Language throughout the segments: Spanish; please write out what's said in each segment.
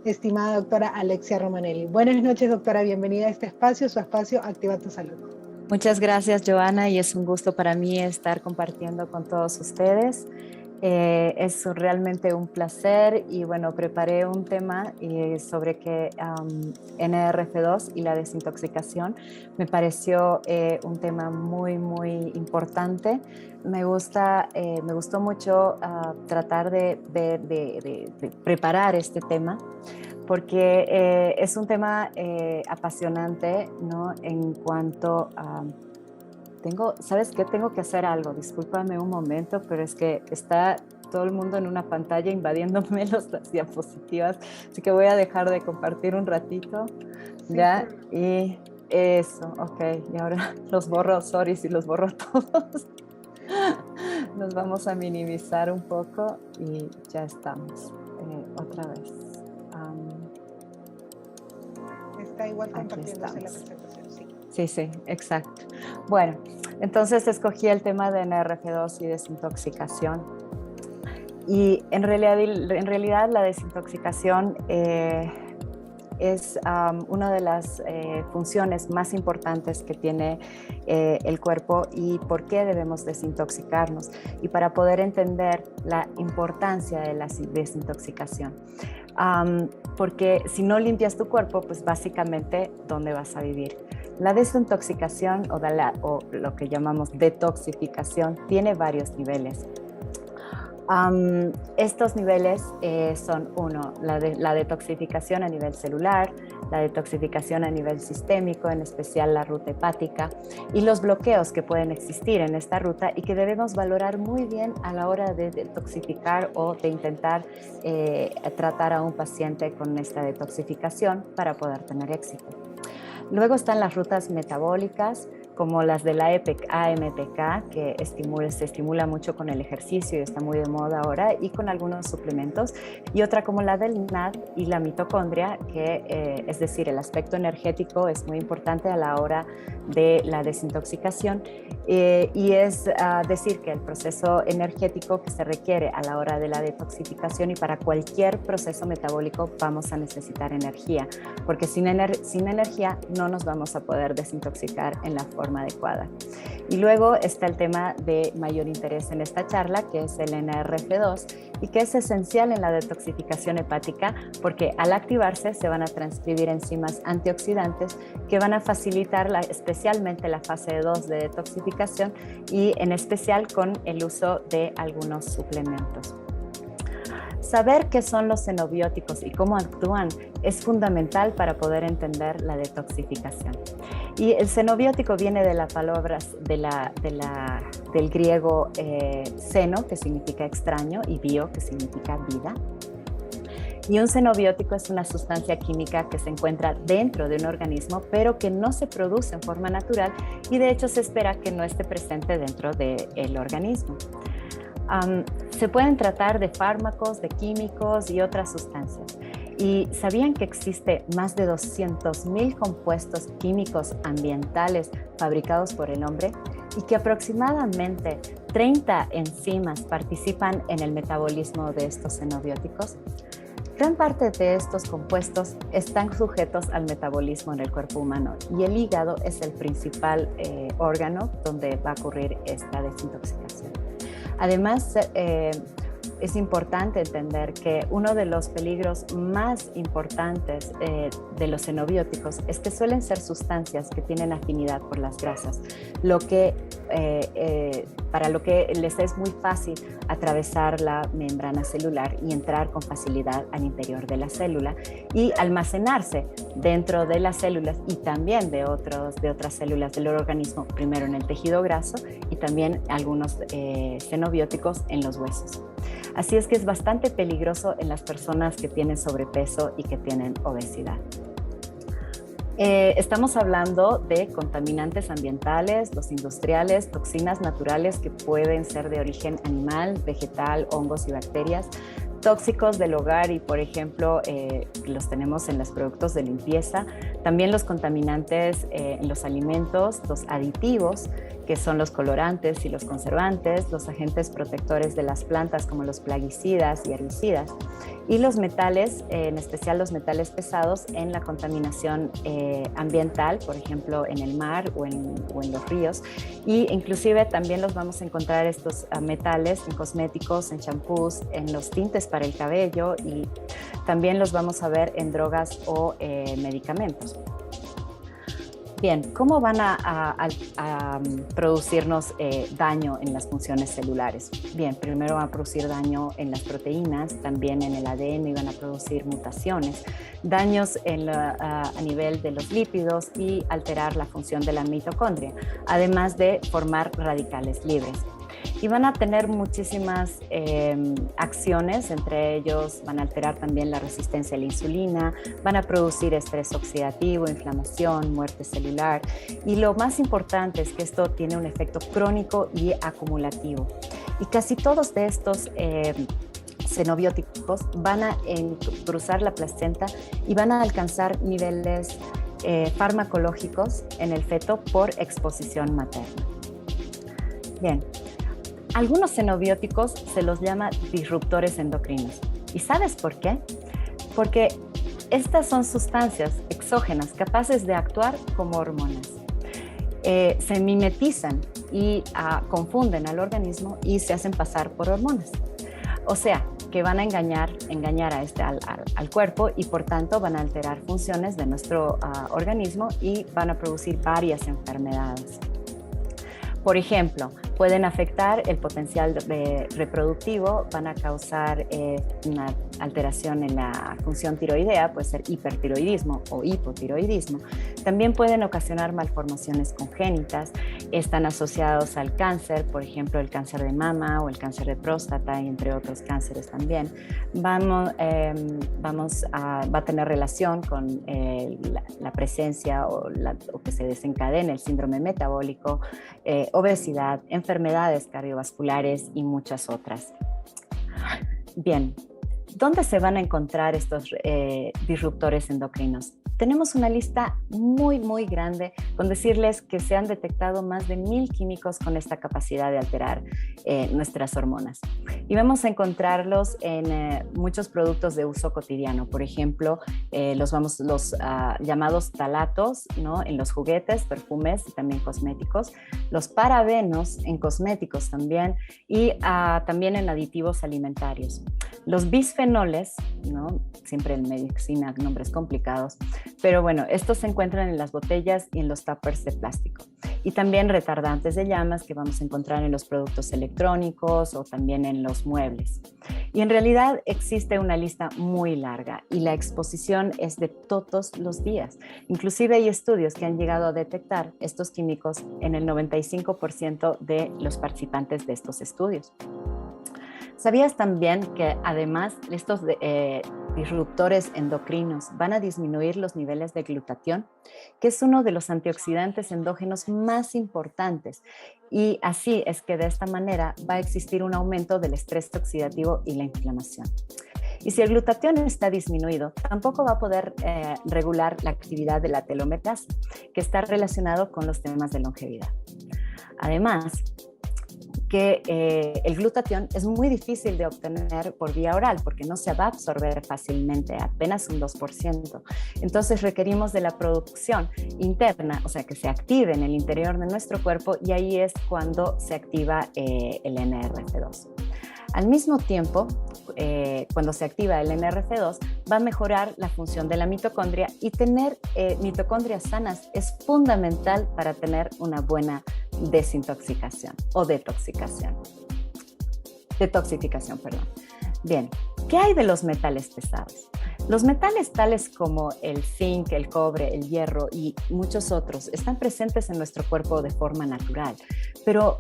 estimada doctora Alexia Romanelli. Buenas noches, doctora, bienvenida a este espacio, su espacio Activa tu Salud. Muchas gracias, Joana, y es un gusto para mí estar compartiendo con todos ustedes. Es realmente un placer y bueno, preparé un tema sobre que NRF2 y la desintoxicación me pareció un tema muy importante. Me gustó mucho tratar de preparar este tema porque es un tema apasionante, ¿no? En cuanto a... ¿Sabes qué? Tengo que hacer algo, discúlpame un momento, pero es que está todo el mundo en una pantalla invadiéndome las diapositivas, así que voy a dejar de compartir un ratito, sí, ¿ya? Y eso, ok, y ahora los borro, sorry si los borro todos. Nos vamos a minimizar un poco y ya estamos, otra vez. Está igual compartiéndose la presentación, sí. Sí, exacto. Bueno, entonces escogí el tema de NRF2 y desintoxicación. Y en realidad la desintoxicación es una de las funciones más importantes que tiene el cuerpo y por qué debemos desintoxicarnos. Y para poder entender la importancia de la desintoxicación. Porque si no limpias tu cuerpo, pues básicamente, ¿dónde vas a vivir? La desintoxicación o lo que llamamos detoxificación tiene varios niveles. Estos niveles son la detoxificación a nivel celular, la detoxificación a nivel sistémico, en especial la ruta hepática, y los bloqueos que pueden existir en esta ruta y que debemos valorar muy bien a la hora de detoxificar o de intentar tratar a un paciente con esta detoxificación para poder tener éxito. Luego están las rutas metabólicas, como las de la AMPK, que se estimula mucho con el ejercicio y está muy de moda ahora, y con algunos suplementos, y otra como la del NAD y la mitocondria, que es decir, el aspecto energético es muy importante a la hora de la desintoxicación, y es decir que el proceso energético que se requiere a la hora de la detoxificación, y para cualquier proceso metabólico vamos a necesitar energía, porque sin energía no nos vamos a poder desintoxicar en la forma adecuada. Y luego está el tema de mayor interés en esta charla, que es el NRF2, y que es esencial en la detoxificación hepática porque al activarse se van a transcribir enzimas antioxidantes que van a facilitar especialmente la fase 2 de detoxificación y en especial con el uso de algunos suplementos. Saber qué son los xenobióticos y cómo actúan es fundamental para poder entender la detoxificación. Y el xenobiótico viene de la palabra del griego xeno, que significa extraño, y bio, que significa vida. Y un xenobiótico es una sustancia química que se encuentra dentro de un organismo, pero que no se produce en forma natural y de hecho se espera que no esté presente dentro del organismo. Se pueden tratar de fármacos, de químicos y otras sustancias. ¿Y sabían que existe más de 200,000 compuestos químicos ambientales fabricados por el hombre y que aproximadamente 30 enzimas participan en el metabolismo de estos xenobióticos? Gran parte de estos compuestos están sujetos al metabolismo en el cuerpo humano y el hígado es el principal órgano donde va a ocurrir esta desintoxicación. Además, es importante entender que uno de los peligros más importantes de los xenobióticos es que suelen ser sustancias que tienen afinidad por las grasas, para lo que les es muy fácil atravesar la membrana celular y entrar con facilidad al interior de la célula y almacenarse dentro de las células y también de otras células del organismo, primero en el tejido graso y también algunos xenobióticos en los huesos. Así es que es bastante peligroso en las personas que tienen sobrepeso y que tienen obesidad. Estamos hablando de contaminantes ambientales, los industriales, toxinas naturales que pueden ser de origen animal, vegetal, hongos y bacterias, tóxicos del hogar y, por ejemplo, los tenemos en los productos de limpieza, también los contaminantes en los alimentos, los aditivos que son los colorantes y los conservantes, los agentes protectores de las plantas como los plaguicidas y herbicidas, y los metales, en especial los metales pesados en la contaminación ambiental, por ejemplo en el mar o en los ríos, y inclusive también los vamos a encontrar estos metales en cosméticos, en champús, en los tintes para el cabello, y también los vamos a ver en drogas o medicamentos. Bien, ¿cómo van a producirnos daño en las funciones celulares? Bien, primero van a producir daño en las proteínas, también en el ADN, y van a producir mutaciones, daños a nivel de los lípidos y alterar la función de la mitocondria, además de formar radicales libres. Y van a tener muchísimas acciones, entre ellos van a alterar también la resistencia a la insulina, van a producir estrés oxidativo, inflamación, muerte celular, y lo más importante es que esto tiene un efecto crónico y acumulativo. Y casi todos de estos xenobióticos van a cruzar la placenta y van a alcanzar niveles farmacológicos en el feto por exposición materna. Bien. Algunos xenobióticos se los llama disruptores endocrinos. ¿Y sabes por qué? Porque estas son sustancias exógenas capaces de actuar como hormonas. Se mimetizan y confunden al organismo y se hacen pasar por hormonas. O sea, que van a engañar al cuerpo, y por tanto van a alterar funciones de nuestro organismo y van a producir varias enfermedades. Por ejemplo, pueden afectar el potencial reproductivo, van a causar una alteración en la función tiroidea, puede ser hipertiroidismo o hipotiroidismo. También pueden ocasionar malformaciones congénitas, están asociados al cáncer, por ejemplo, el cáncer de mama o el cáncer de próstata, y entre otros cánceres también. Va a tener relación con la presencia o que se desencadene el síndrome metabólico, obesidad, enfermedades cardiovasculares y muchas otras. Bien, ¿dónde se van a encontrar estos disruptores endocrinos? Tenemos una lista muy, muy grande con decirles que se han detectado más de 1000 químicos con esta capacidad de alterar nuestras hormonas. Y vamos a encontrarlos en muchos productos de uso cotidiano. Por ejemplo, los llamados talatos, ¿no?, en los juguetes, perfumes y también cosméticos. Los parabenos en cosméticos también, y también en aditivos alimentarios. Los bisfenoles, ¿no?, siempre en medicina, nombres complicados, pero bueno, estos se encuentran en las botellas y en los tuppers de plástico. Y también retardantes de llamas que vamos a encontrar en los productos electrónicos o también en los muebles. Y en realidad existe una lista muy larga, y la exposición es de todos los días. Inclusive hay estudios que han llegado a detectar estos químicos en el 95% de los participantes de estos estudios. ¿Sabías también que además estos disruptores endocrinos van a disminuir los niveles de glutatión, que es uno de los antioxidantes endógenos más importantes? Y así es que de esta manera va a existir un aumento del estrés oxidativo y la inflamación. Y si el glutatión está disminuido, tampoco va a poder regular la actividad de la telomerasa, que está relacionado con los temas de longevidad. Además, que el glutatión es muy difícil de obtener por vía oral porque no se va a absorber fácilmente, apenas un 2%. Entonces requerimos de la producción interna, o sea, que se active en el interior de nuestro cuerpo, y ahí es cuando se activa el NRF2. Al mismo tiempo, cuando se activa el NRF2, va a mejorar la función de la mitocondria, y tener mitocondrias sanas es fundamental para tener una buena desintoxicación o detoxificación. Bien, ¿qué hay de los metales pesados? Los metales tales como el zinc, el cobre, el hierro y muchos otros están presentes en nuestro cuerpo de forma natural, pero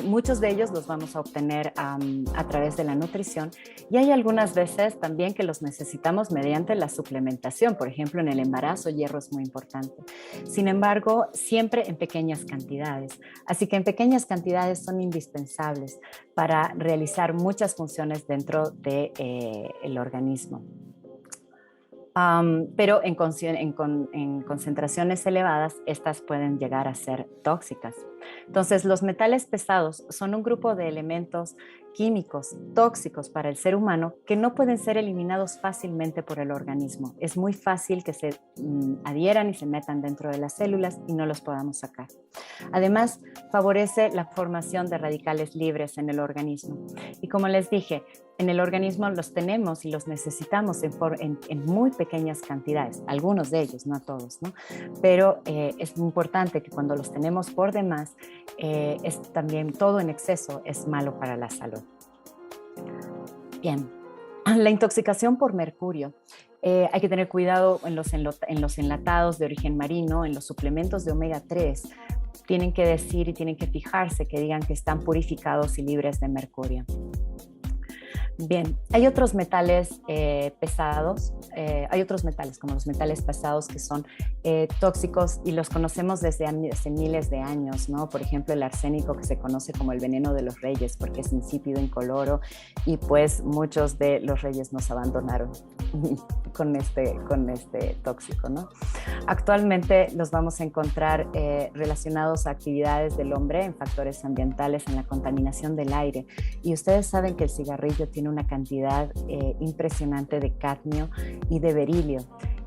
muchos de ellos los vamos a obtener a través de la nutrición, y hay algunas veces también que los necesitamos mediante la suplementación. Por ejemplo, en el embarazo, hierro es muy importante. Sin embargo, siempre en pequeñas cantidades. Así que en pequeñas cantidades son indispensables para realizar muchas funciones dentro del organismo. Pero en concentraciones elevadas, estas pueden llegar a ser tóxicas. Entonces, los metales pesados son un grupo de elementos químicos tóxicos para el ser humano que no pueden ser eliminados fácilmente por el organismo. Es muy fácil que se adhieran y se metan dentro de las células y no los podamos sacar. Además, favorece la formación de radicales libres en el organismo. Y como les dije, en el organismo los tenemos y los necesitamos en muy pequeñas cantidades, algunos de ellos, no todos, ¿no? Pero es importante que cuando los tenemos por demás, también todo en exceso es malo para la salud. Bien, la intoxicación por mercurio. Hay que tener cuidado en los enlatados de origen marino, en los suplementos de omega 3. Tienen que decir y tienen que fijarse que digan que están purificados y libres de mercurio. Bien, hay otros metales pesados, hay otros metales como los metales pesados que son tóxicos y los conocemos desde hace miles de años, ¿no? Por ejemplo, el arsénico, que se conoce como el veneno de los reyes porque es insípido, incoloro, y pues muchos de los reyes nos abandonaron con este tóxico, ¿no? Actualmente los vamos a encontrar relacionados a actividades del hombre en factores ambientales, en la contaminación del aire. Y ustedes saben que el cigarrillo tiene una cantidad impresionante de cadmio y de berilio.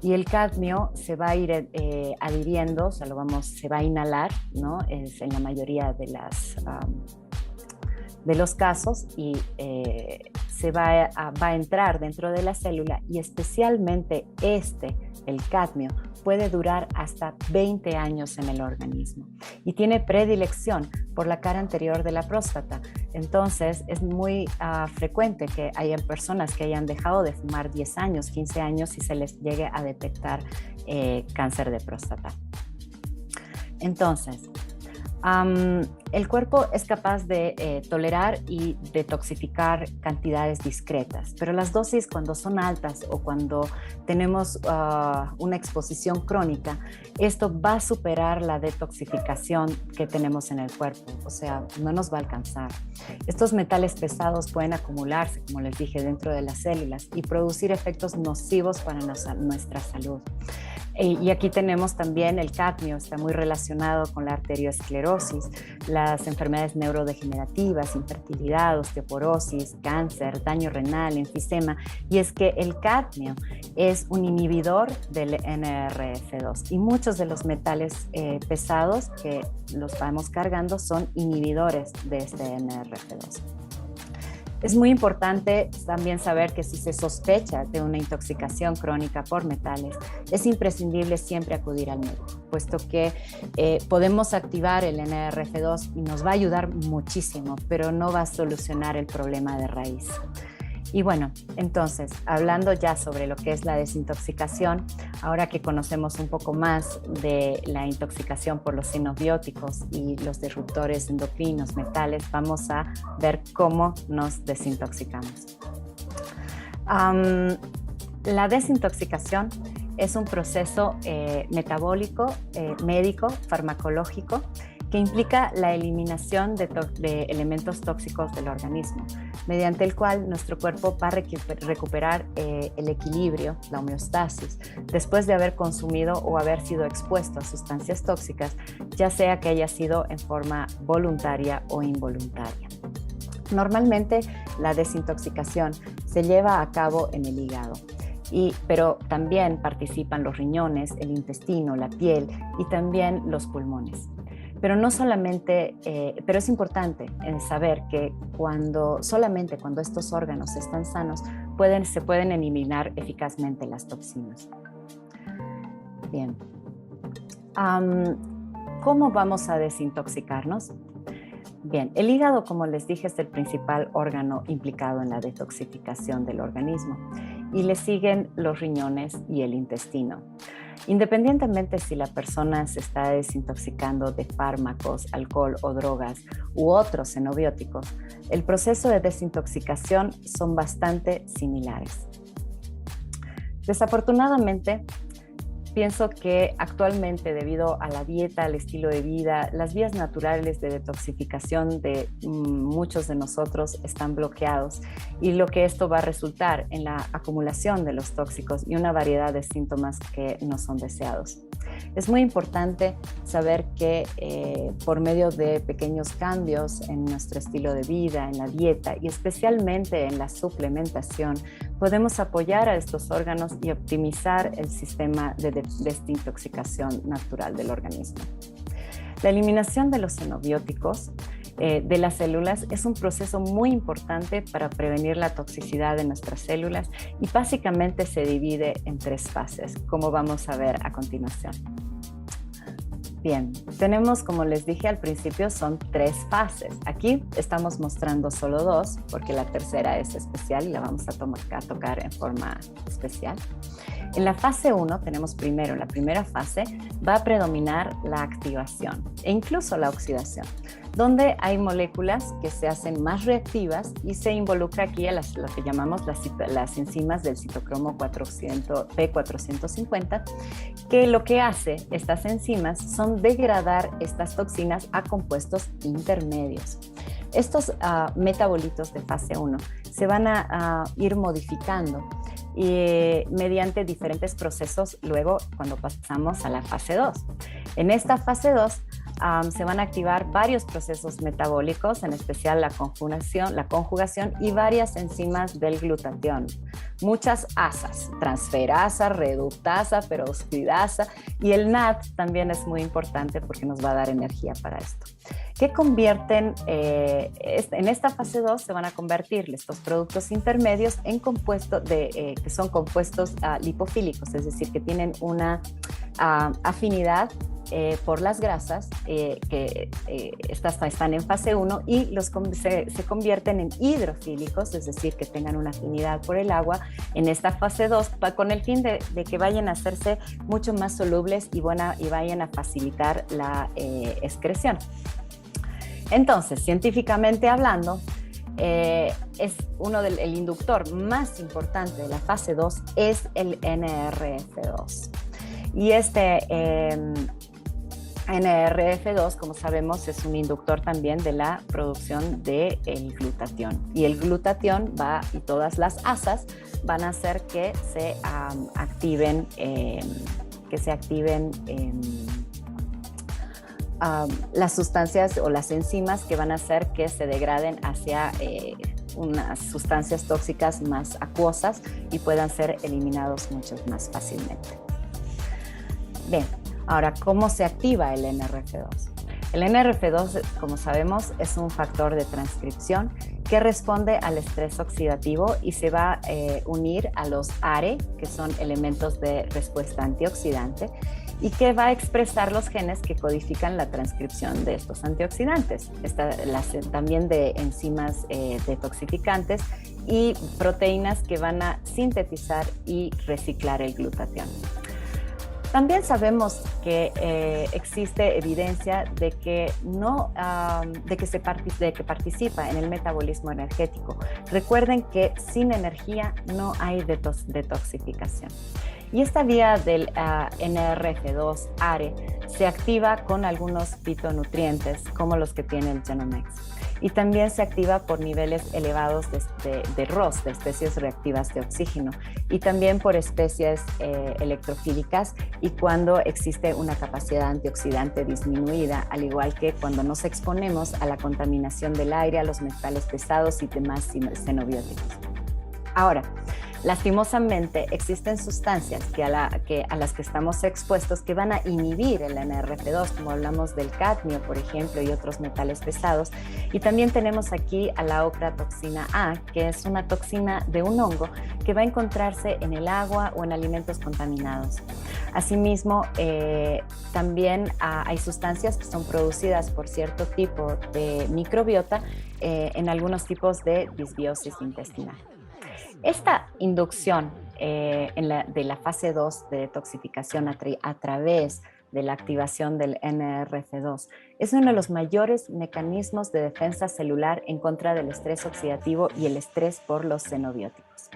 Y el cadmio se va a ir adhiriendo, o sea, se va a inhalar, ¿no? Es en la mayoría de los casos y se va a entrar dentro de la célula, y especialmente el cadmio, puede durar hasta 20 años en el organismo y tiene predilección por la cara anterior de la próstata. Entonces es muy frecuente que hayan personas que hayan dejado de fumar 10 años, 15 años y se les llegue a detectar cáncer de próstata. Entonces, el cuerpo es capaz de tolerar y detoxificar cantidades discretas, pero las dosis, cuando son altas o cuando tenemos una exposición crónica, esto va a superar la detoxificación que tenemos en el cuerpo, o sea, no nos va a alcanzar. Estos metales pesados pueden acumularse, como les dije, dentro de las células y producir efectos nocivos para nuestra salud. Y aquí tenemos también el cadmio, está muy relacionado con la arteriosclerosis, las enfermedades neurodegenerativas, infertilidad, osteoporosis, cáncer, daño renal, enfisema. Y es que el cadmio es un inhibidor del NRF2 y muchos de los metales pesados que los vamos cargando son inhibidores de este NRF2. Es muy importante también saber que si se sospecha de una intoxicación crónica por metales, es imprescindible siempre acudir al médico, puesto que podemos activar el NRF2 y nos va a ayudar muchísimo, pero no va a solucionar el problema de raíz. Y bueno, entonces, hablando ya sobre lo que es la desintoxicación, ahora que conocemos un poco más de la intoxicación por los xenobióticos y los disruptores endocrinos, metales, vamos a ver cómo nos desintoxicamos. La desintoxicación es un proceso metabólico, médico, farmacológico, que implica la eliminación de elementos tóxicos del organismo, mediante el cual nuestro cuerpo va a recuperar el equilibrio, la homeostasis, después de haber consumido o haber sido expuesto a sustancias tóxicas, ya sea que haya sido en forma voluntaria o involuntaria. Normalmente la desintoxicación se lleva a cabo en el hígado, pero también participan los riñones, el intestino, la piel y también los pulmones. Pero no solamente, pero es importante saber que solamente cuando estos órganos están sanos se pueden eliminar eficazmente las toxinas. Bien. ¿Cómo vamos a desintoxicarnos? Bien, el hígado, como les dije, es el principal órgano implicado en la detoxificación del organismo, y le siguen los riñones y el intestino. Independientemente si la persona se está desintoxicando de fármacos, alcohol o drogas u otros xenobióticos, el proceso de desintoxicación son bastante similares. Desafortunadamente, pienso que actualmente, debido a la dieta, al estilo de vida, las vías naturales de detoxificación de muchos de nosotros están bloqueados, y lo que esto va a resultar en la acumulación de los tóxicos y una variedad de síntomas que no son deseados. Es muy importante saber que por medio de pequeños cambios en nuestro estilo de vida, en la dieta y especialmente en la suplementación, podemos apoyar a estos órganos y optimizar el sistema de desintoxicación natural del organismo. La eliminación de los xenobióticos de las células es un proceso muy importante para prevenir la toxicidad de nuestras células, y básicamente se divide en 3 fases, como vamos a ver a continuación. Bien, tenemos, como les dije al principio, son 3 fases. Aquí estamos mostrando solo 2 porque la tercera es especial y la vamos a tocar en forma especial. En la fase 1 tenemos primero, en la primera fase va a predominar la activación e incluso la oxidación, donde hay moléculas que se hacen más reactivas y se involucra aquí a lo que llamamos las enzimas del citocromo P450, que lo que hace estas enzimas son degradar estas toxinas a compuestos intermedios. Estos metabolitos de fase 1 se van a ir modificando mediante diferentes procesos luego cuando pasamos a la fase 2. En esta fase 2 se van a activar varios procesos metabólicos, en especial la conjugación y varias enzimas del glutatión. Muchas asas, transferasa, reductasa, peroxidasa, y el NAD también es muy importante porque nos va a dar energía para esto. Que convierten, en esta fase 2 se van a convertir estos productos intermedios en compuestos que son compuestos lipofílicos, es decir, que tienen una afinidad por las grasas que estas están en fase 1 y se convierten en hidrofílicos, es decir, que tengan una afinidad por el agua en esta fase 2 con el fin de que vayan a hacerse mucho más solubles y vayan a facilitar la excreción. Entonces, científicamente hablando, es el inductor más importante de la fase 2 es el NRF2. Y este NRF2, como sabemos, es un inductor también de la producción del glutatión. Y el glutatión y todas las asas van a hacer que se activen las sustancias o las enzimas que van a hacer que se degraden hacia unas sustancias tóxicas más acuosas y puedan ser eliminados mucho más fácilmente. Bien, ahora, ¿cómo se activa el NRF2? El NRF2, como sabemos, es un factor de transcripción que responde al estrés oxidativo y se va a unir a los ARE, que son elementos de respuesta antioxidante, y que va a expresar los genes que codifican la transcripción de estos antioxidantes, también de enzimas detoxificantes y proteínas que van a sintetizar y reciclar el glutatión. También sabemos que existe evidencia de que participa en el metabolismo energético. Recuerden que sin energía no hay detoxificación. Y esta vía del NRF2 ARE se activa con algunos fitonutrientes como los que tiene el Genomex. Y también se activa por niveles elevados de ROS, de especies reactivas de oxígeno, y también por especies electrofílicas y cuando existe una capacidad antioxidante disminuida, al igual que cuando nos exponemos a la contaminación del aire, a los metales pesados y demás xenobióticos. Ahora, lastimosamente existen sustancias a las que estamos expuestos que van a inhibir el NRF2, como hablamos del cadmio, por ejemplo, y otros metales pesados. Y también tenemos aquí a la ocratoxina A, que es una toxina de un hongo que va a encontrarse en el agua o en alimentos contaminados. Asimismo, también hay sustancias que son producidas por cierto tipo de microbiota en algunos tipos de disbiosis intestinal. Esta inducción de la fase 2 de detoxificación a través de la activación del NRF2 es uno de los mayores mecanismos de defensa celular en contra del estrés oxidativo y el estrés por los xenobióticos.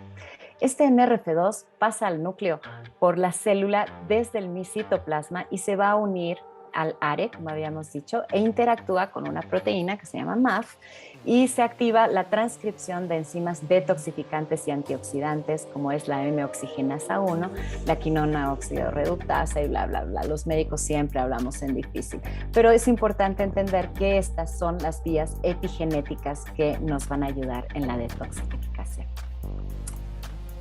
Este NRF2 pasa al núcleo por la célula desde el citoplasma y se va a unir al ARE, como habíamos dicho, e interactúa con una proteína que se llama MAF y se activa la transcripción de enzimas detoxificantes y antioxidantes, como es la M-oxigenasa 1, la quinona oxidorreductasa y bla, bla, bla. Los médicos siempre hablamos en difícil, pero es importante entender que estas son las vías epigenéticas que nos van a ayudar en la detoxificación.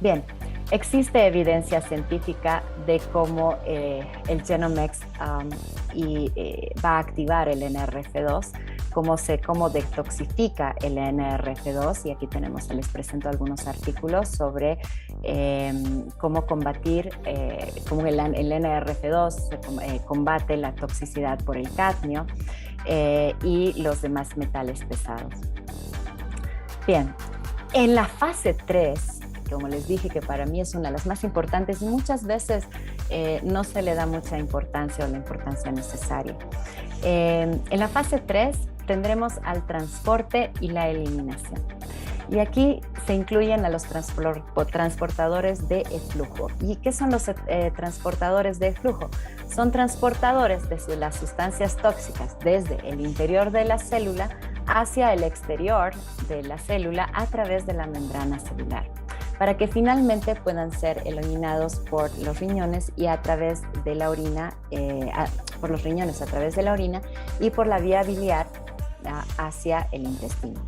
Bien, existe evidencia científica de cómo el Genomex va a activar el NRF2, cómo detoxifica el NRF2, y aquí les presento algunos artículos sobre cómo combatir, cómo el NRF2 combate la toxicidad por el cadmio y los demás metales pesados. Bien, en la fase 3, como les dije, que para mí es una de las más importantes y muchas veces no se le da mucha importancia o la importancia necesaria. En la fase 3 tendremos al transporte y la eliminación. Y aquí se incluyen a los transportadores de eflujo. ¿Y qué son los transportadores de eflujo? Son transportadores de las sustancias tóxicas desde el interior de la célula hacia el exterior de la célula a través de la membrana celular, para que finalmente puedan ser eliminados por los riñones y a través de la orina, por los riñones a través de la orina y por la vía biliar hacia el intestino.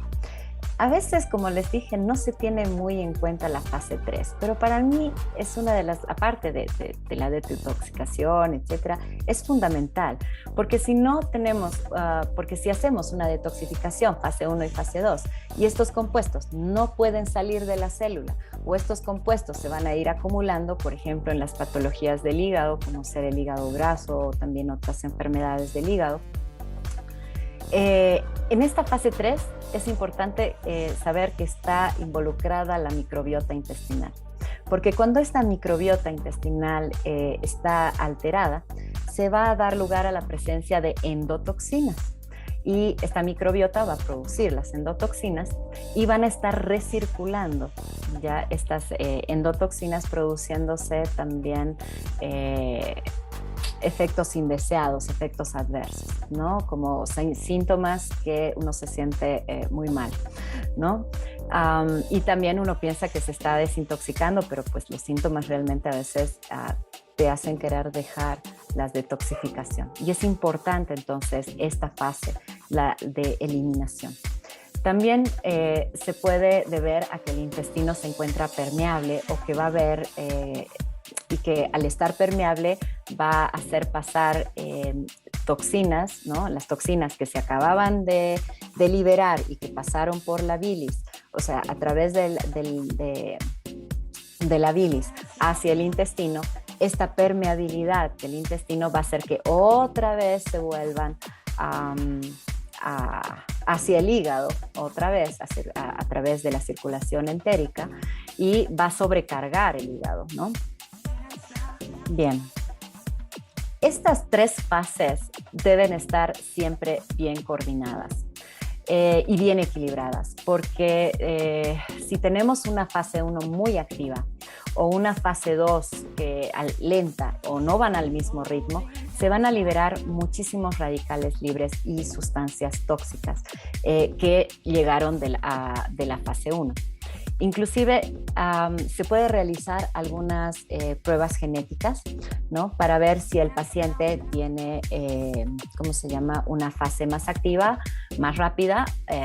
A veces, como les dije, no se tiene muy en cuenta la fase 3, pero para mí es una de las, aparte de la detoxificación, etcétera, es fundamental, porque si no tenemos, porque si hacemos una detoxificación fase 1 y fase 2 y estos compuestos no pueden salir de la célula o estos compuestos se van a ir acumulando, por ejemplo, en las patologías del hígado, como ser el hígado graso o también otras enfermedades del hígado. En esta fase 3 es importante saber que está involucrada la microbiota intestinal, porque cuando esta microbiota intestinal está alterada, se va a dar lugar a la presencia de endotoxinas. Y esta microbiota va a producir las endotoxinas y van a estar recirculando ya estas endotoxinas, produciéndose también efectos indeseados, efectos adversos, ¿no? Como síntomas que uno se siente muy mal, ¿no? Y también uno piensa que se está desintoxicando, pero pues los síntomas realmente a veces te hacen querer dejar la detoxificación. Y es importante entonces esta fase, la de eliminación. También se puede deber a que el intestino se encuentra permeable o que va a haber y que al estar permeable va a hacer pasar toxinas, ¿no? Las toxinas que se acababan de liberar y que pasaron por la bilis, o sea, a través de la bilis hacia el intestino, esta permeabilidad del intestino va a hacer que otra vez se vuelvan hacia el hígado, otra vez a través de la circulación entérica, y va a sobrecargar el hígado, ¿no? Bien, estas 3 fases deben estar siempre bien coordinadas y bien equilibradas, porque si tenemos una fase 1 muy activa o una fase 2 lenta o no van al mismo ritmo, se van a liberar muchísimos radicales libres y sustancias tóxicas que llegaron de la fase 1. Inclusive se puede realizar algunas pruebas genéticas, ¿no? Para ver si el paciente tiene, una fase más activa, más rápida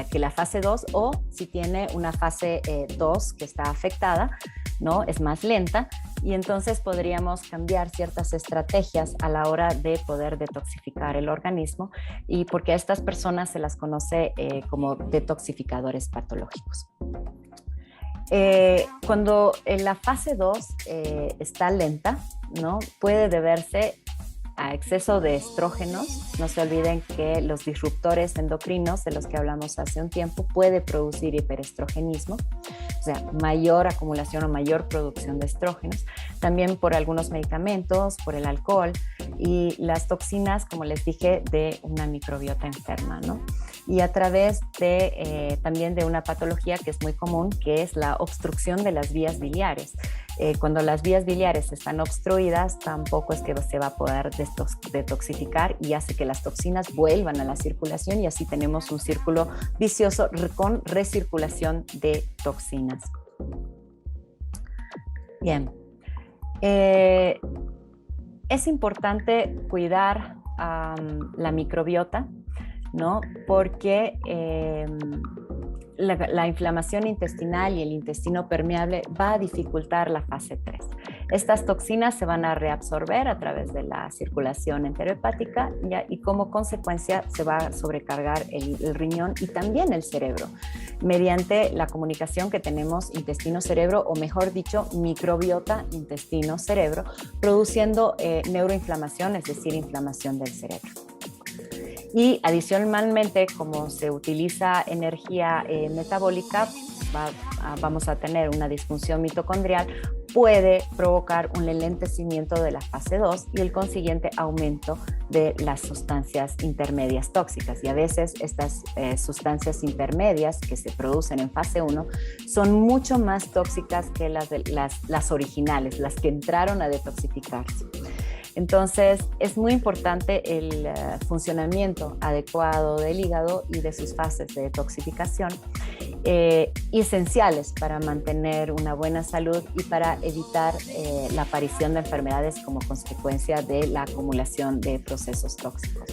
que la fase 2, o si tiene una fase 2 que está afectada, ¿no? Es más lenta, y entonces podríamos cambiar ciertas estrategias a la hora de poder detoxificar el organismo, y porque a estas personas se las conoce como detoxificadores patológicos. Cuando en la fase 2 está lenta, ¿no? Puede deberse a exceso de estrógenos. No se olviden que los disruptores endocrinos de los que hablamos hace un tiempo puede producir hiperestrogenismo, o sea, mayor acumulación o mayor producción de estrógenos. También por algunos medicamentos, por el alcohol y las toxinas, como les dije, de una microbiota enferma, ¿no? y a través de también de una patología que es muy común, que es la obstrucción de las vías biliares. Cuando las vías biliares están obstruidas, tampoco es que se va a poder detoxificar y hace que las toxinas vuelvan a la circulación y así tenemos un círculo vicioso con recirculación de toxinas. Bien. Es importante cuidar la microbiota, ¿no? Porque la inflamación intestinal y el intestino permeable va a dificultar la fase 3. Estas toxinas se van a reabsorber a través de la circulación enterohepática y como consecuencia se va a sobrecargar el riñón y también el cerebro mediante la comunicación que tenemos intestino-cerebro, o mejor dicho, microbiota intestino-cerebro, produciendo neuroinflamación, es decir, inflamación del cerebro. Y adicionalmente, como se utiliza energía metabólica, vamos a tener una disfunción mitocondrial, puede provocar un enlentecimiento de la fase 2 y el consiguiente aumento de las sustancias intermedias tóxicas. Y a veces estas sustancias intermedias que se producen en fase 1 son mucho más tóxicas que las originales, las que entraron a detoxificarse. Entonces, es muy importante el funcionamiento adecuado del hígado y de sus fases de detoxificación, esenciales para mantener una buena salud y para evitar la aparición de enfermedades como consecuencia de la acumulación de procesos tóxicos.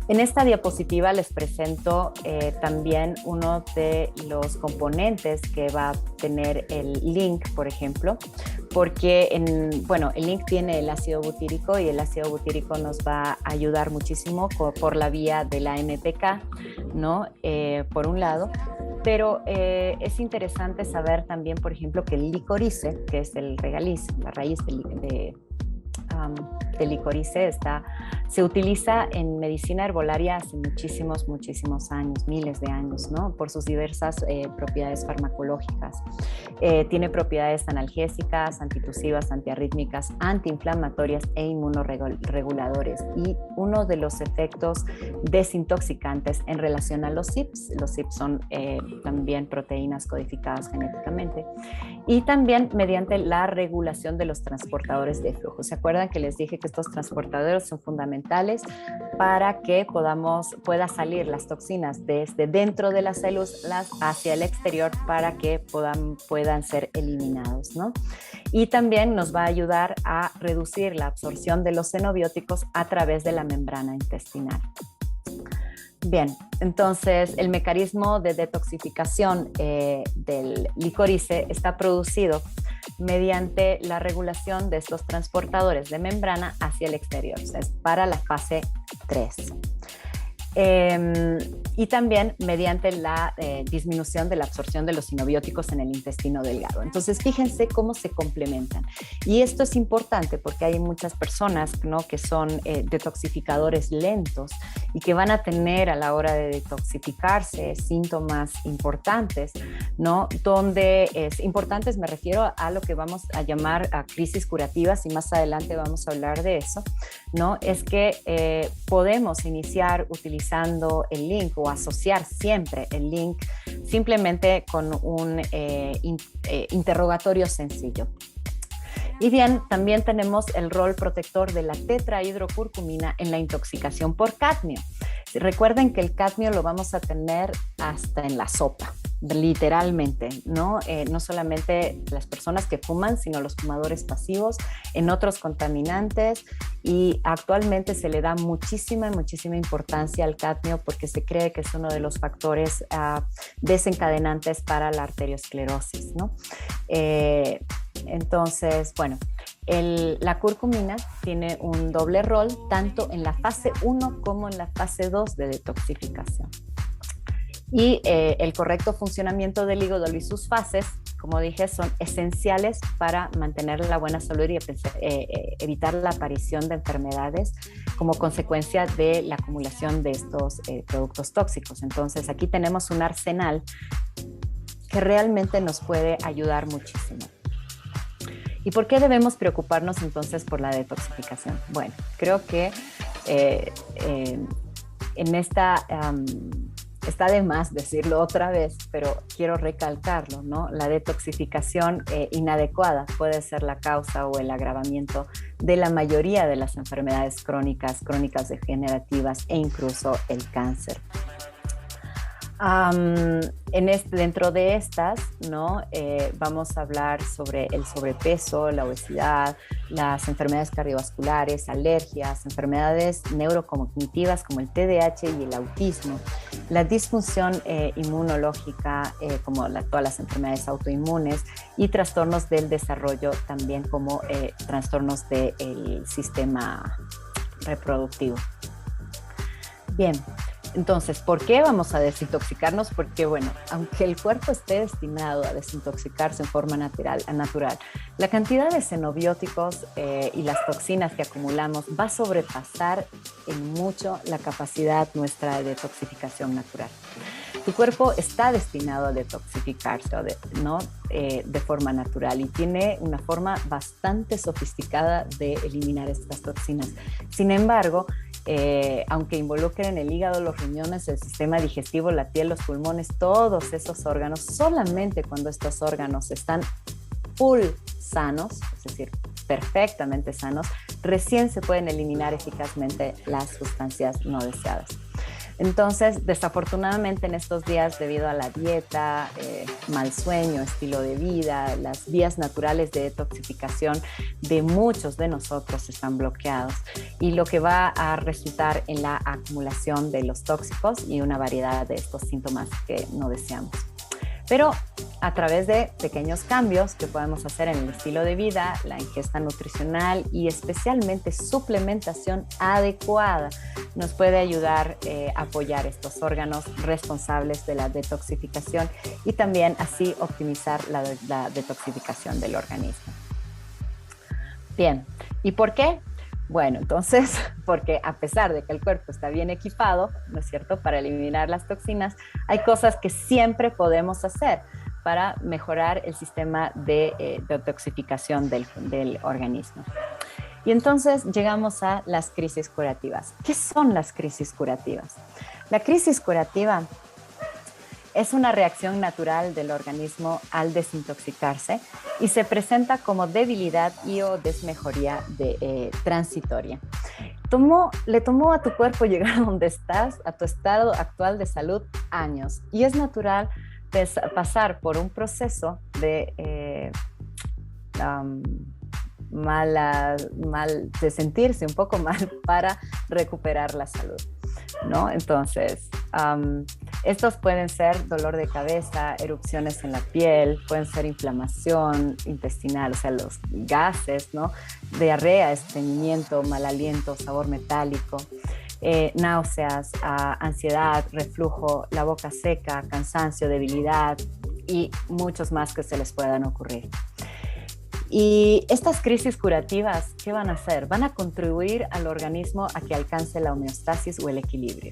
En esta diapositiva les presento también uno de los componentes que va a tener el link, por ejemplo, porque el link tiene el ácido butírico y el ácido butírico nos va a ayudar muchísimo por la vía de la MPK, ¿no? Por un lado. Pero es interesante saber también, por ejemplo, que el licorice, que es el regaliz, la raíz de licorice, se utiliza en medicina herbolaria hace muchísimos años, miles de años, ¿no? Por sus diversas propiedades farmacológicas. Tiene propiedades analgésicas, antitusivas, antiarrítmicas, antiinflamatorias e inmunorreguladores. Y uno de los efectos desintoxicantes en relación a los CYPs son también proteínas codificadas genéticamente, y también mediante la regulación de los transportadores de flujo. ¿Se acuerdan que les dije que estos transportadores son fundamentales para que pueda salir las toxinas desde dentro de las células hacia el exterior para que puedan ser eliminados, ¿no? Y también nos va a ayudar a reducir la absorción de los xenobióticos a través de la membrana intestinal. Bien, entonces el mecanismo de detoxificación del licorice está producido mediante la regulación de estos transportadores de membrana hacia el exterior, o sea, es para la fase 3. Y también mediante la disminución de la absorción de los xenobióticos en el intestino delgado. Entonces, fíjense cómo se complementan. Y esto es importante porque hay muchas personas, ¿no?, que son detoxificadores lentos y que van a tener a la hora de detoxificarse síntomas importantes, ¿no? Importantes me refiero a lo que vamos a llamar a crisis curativas, y más adelante vamos a hablar de eso, ¿no? Es que podemos iniciar utilizando el link o asociar siempre el link simplemente con un interrogatorio sencillo. Y bien, también tenemos el rol protector de la tetrahidrocurcumina en la intoxicación por cadmio. Recuerden que el cadmio lo vamos a tener hasta en la sopa, literalmente, ¿no? No solamente las personas que fuman, sino los fumadores pasivos, en otros contaminantes, y actualmente se le da muchísima importancia al cadmio porque se cree que es uno de los factores desencadenantes para la arteriosclerosis, ¿no? Entonces, bueno, la curcumina tiene un doble rol tanto en la fase 1 como en la fase 2 de detoxificación. Y el correcto funcionamiento del hígado y sus fases, como dije, son esenciales para mantener la buena salud y evitar la aparición de enfermedades como consecuencia de la acumulación de estos productos tóxicos. Entonces, aquí tenemos un arsenal que realmente nos puede ayudar muchísimo. ¿Y por qué debemos preocuparnos entonces por la detoxificación? Bueno, creo que Está de más decirlo otra vez, pero quiero recalcarlo, ¿no? La detoxificación inadecuada puede ser la causa o el agravamiento de la mayoría de las enfermedades crónicas degenerativas e incluso el cáncer. Dentro de estas, ¿no? Vamos a hablar sobre el sobrepeso, la obesidad, las enfermedades cardiovasculares, alergias, enfermedades neurocognitivas como el TDAH y el autismo, la disfunción inmunológica como todas las enfermedades autoinmunes y trastornos del desarrollo también como trastornos del sistema reproductivo. Bien. Entonces, ¿por qué vamos a desintoxicarnos? Porque, bueno, aunque el cuerpo esté destinado a desintoxicarse en forma natural, la cantidad de xenobióticos y las toxinas que acumulamos va a sobrepasar en mucho la capacidad nuestra de detoxificación natural. Tu cuerpo está destinado a detoxificarse, ¿no? De forma natural y tiene una forma bastante sofisticada de eliminar estas toxinas. Sin embargo, aunque involucren el hígado, los riñones, el sistema digestivo, la piel, los pulmones, todos esos órganos, solamente cuando estos órganos están full sanos, es decir, perfectamente sanos, recién se pueden eliminar eficazmente las sustancias no deseadas. Entonces, desafortunadamente en estos días, debido a la dieta, mal sueño, estilo de vida, las vías naturales de detoxificación de muchos de nosotros están bloqueados y lo que va a resultar en la acumulación de los tóxicos y una variedad de estos síntomas que no deseamos. Pero a través de pequeños cambios que podemos hacer en el estilo de vida, la ingesta nutricional y especialmente suplementación adecuada nos puede ayudar a apoyar estos órganos responsables de la detoxificación y también así optimizar la detoxificación del organismo. Bien, ¿y por qué? Bueno, entonces, porque a pesar de que el cuerpo está bien equipado, ¿no es cierto?, para eliminar las toxinas, hay cosas que siempre podemos hacer para mejorar el sistema de detoxificación del organismo. Y entonces llegamos a las crisis curativas. ¿Qué son las crisis curativas? La crisis curativa es una reacción natural del organismo al desintoxicarse y se presenta como debilidad y o desmejoría transitoria. Le tomó a tu cuerpo llegar a donde estás, a tu estado actual de salud, años. Y es natural pasar por un proceso de de sentirse un poco mal para recuperar la salud, ¿no? Entonces, estos pueden ser dolor de cabeza, erupciones en la piel, pueden ser inflamación intestinal, o sea, los gases, ¿no? Diarrea, estreñimiento, mal aliento, sabor metálico, náuseas, ansiedad, reflujo, la boca seca, cansancio, debilidad y muchos más que se les puedan ocurrir. Y estas crisis curativas, ¿qué van a hacer? Van a contribuir al organismo a que alcance la homeostasis o el equilibrio.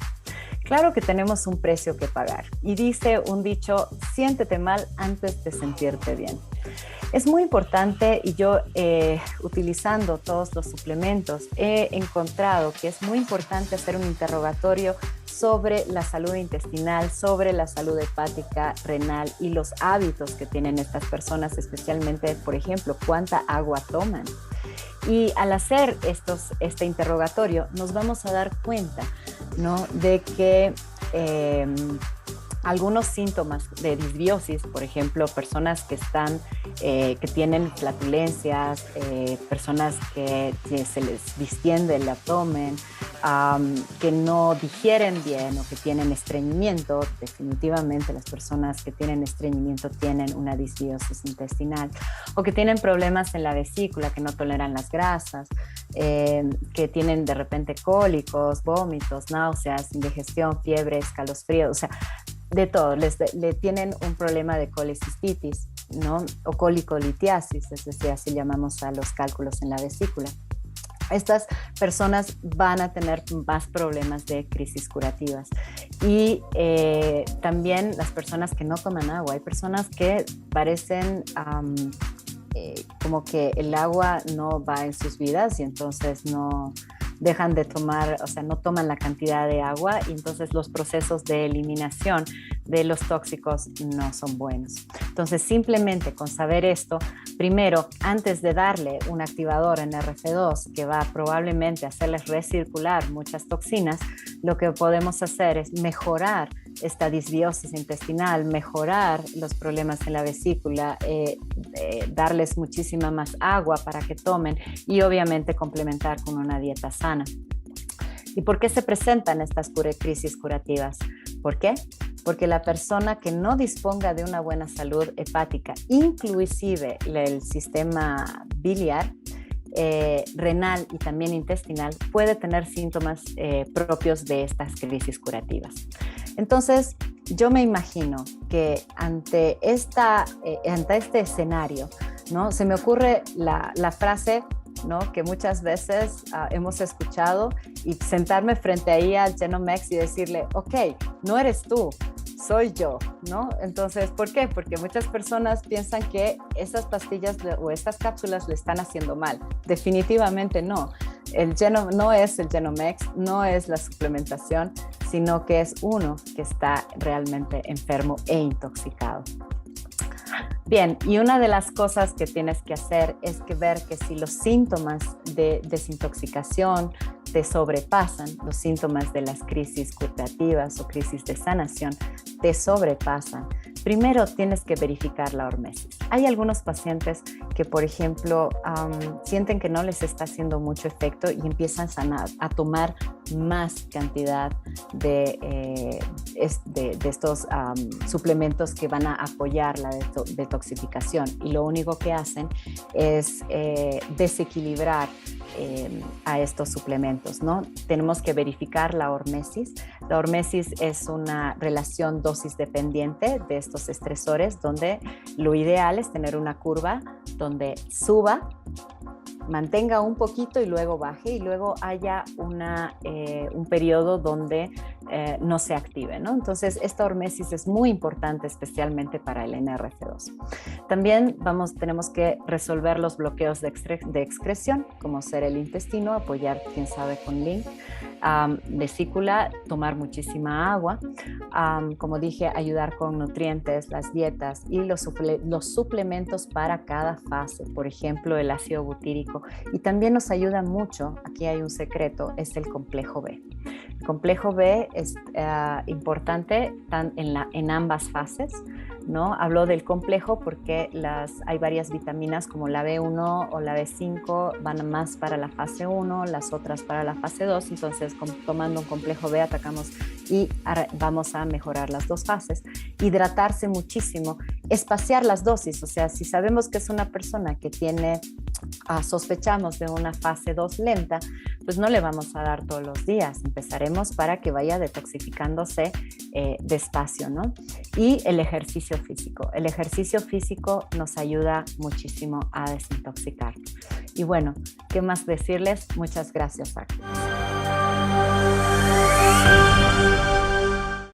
Claro que tenemos un precio que pagar y dice un dicho, siéntete mal antes de sentirte bien. Es muy importante y yo utilizando todos los suplementos he encontrado que es muy importante hacer un interrogatorio sobre la salud intestinal, sobre la salud hepática, renal y los hábitos que tienen estas personas, especialmente, por ejemplo, cuánta agua toman. Y al hacer este interrogatorio nos vamos a dar cuenta, ¿no?, de que algunos síntomas de disbiosis, por ejemplo, personas que tienen flatulencias, personas que se les distiende el abdomen, que no digieren bien o que tienen estreñimiento. Definitivamente las personas que tienen estreñimiento tienen una disbiosis intestinal, o que tienen problemas en la vesícula, que no toleran las grasas, que tienen de repente cólicos, vómitos, náuseas, indigestión, fiebre, escalofríos, o sea, de todo. Le tienen un problema de colecistitis, ¿no?, o colicolitiasis, es decir, así llamamos a los cálculos en la vesícula. Estas personas van a tener más problemas de crisis curativas. Y también las personas que no toman agua. Hay personas que parecen como que el agua no va en sus vidas y entonces no dejan de tomar, o sea, no toman la cantidad de agua y entonces los procesos de eliminación de los tóxicos no son buenos. Entonces, simplemente con saber esto, primero, antes de darle un activador en RF2 que va probablemente a hacerles recircular muchas toxinas, lo que podemos hacer es mejorar esta disbiosis intestinal, mejorar los problemas en la vesícula, darles muchísima más agua para que tomen y obviamente complementar con una dieta sana. ¿Y por qué se presentan estas crisis curativas? ¿Por qué? Porque la persona que no disponga de una buena salud hepática, inclusive el sistema biliar, renal y también intestinal, puede tener síntomas propios de estas crisis curativas. Entonces, yo me imagino que ante este escenario, ¿no? Se me ocurre la frase, ¿no? Que muchas veces hemos escuchado, y sentarme frente ahí al Genomex y decirle, ok, no eres tú, soy yo, ¿no? Entonces, ¿por qué? Porque muchas personas piensan que esas pastillas o estas cápsulas le están haciendo mal. Definitivamente no. No es el Genomex, no es la suplementación, sino que es uno que está realmente enfermo e intoxicado. Bien, y una de las cosas que tienes que hacer es ver que si los síntomas de desintoxicación te sobrepasan, los síntomas de las crisis curativas o crisis de sanación te sobrepasan, primero tienes que verificar la hormesis. Hay algunos pacientes que, por ejemplo, sienten que no les está haciendo mucho efecto y empiezan a tomar más cantidad de estos suplementos que van a apoyar la detoxificación, y lo único que hacen es desequilibrar a estos suplementos, ¿no? Tenemos que verificar la hormesis. La hormesis es una relación dosis dependiente de estos estresores, donde lo ideal es tener una curva donde suba, mantenga un poquito y luego baje, y luego haya un periodo donde no se active, ¿no? Entonces, esta hormesis es muy importante, especialmente para el NRF2. También tenemos que resolver los bloqueos de excreción, como ser el intestino, apoyar, quién sabe, con Link, vesícula, tomar muchísima agua, como dije, ayudar con nutrientes, las dietas y los suplementos para cada fase, por ejemplo, el ácido butírico. Y también nos ayuda mucho, aquí hay un secreto, es el complejo B. El complejo B es importante en ambas fases, ¿no? Hablo del complejo porque hay varias vitaminas como la B1 o la B5 van más para la fase 1, las otras para la fase 2, entonces tomando un complejo B atacamos y vamos a mejorar las dos fases. Hidratarse muchísimo, espaciar las dosis, o sea, si sabemos que es una persona que sospechamos de una fase 2 lenta, pues no le vamos a dar todos los días, empezaremos para que vaya detoxificándose despacio, ¿no? Y el ejercicio físico. El ejercicio físico nos ayuda muchísimo a desintoxicar. Y bueno, ¿qué más decirles? Muchas gracias, Arthur.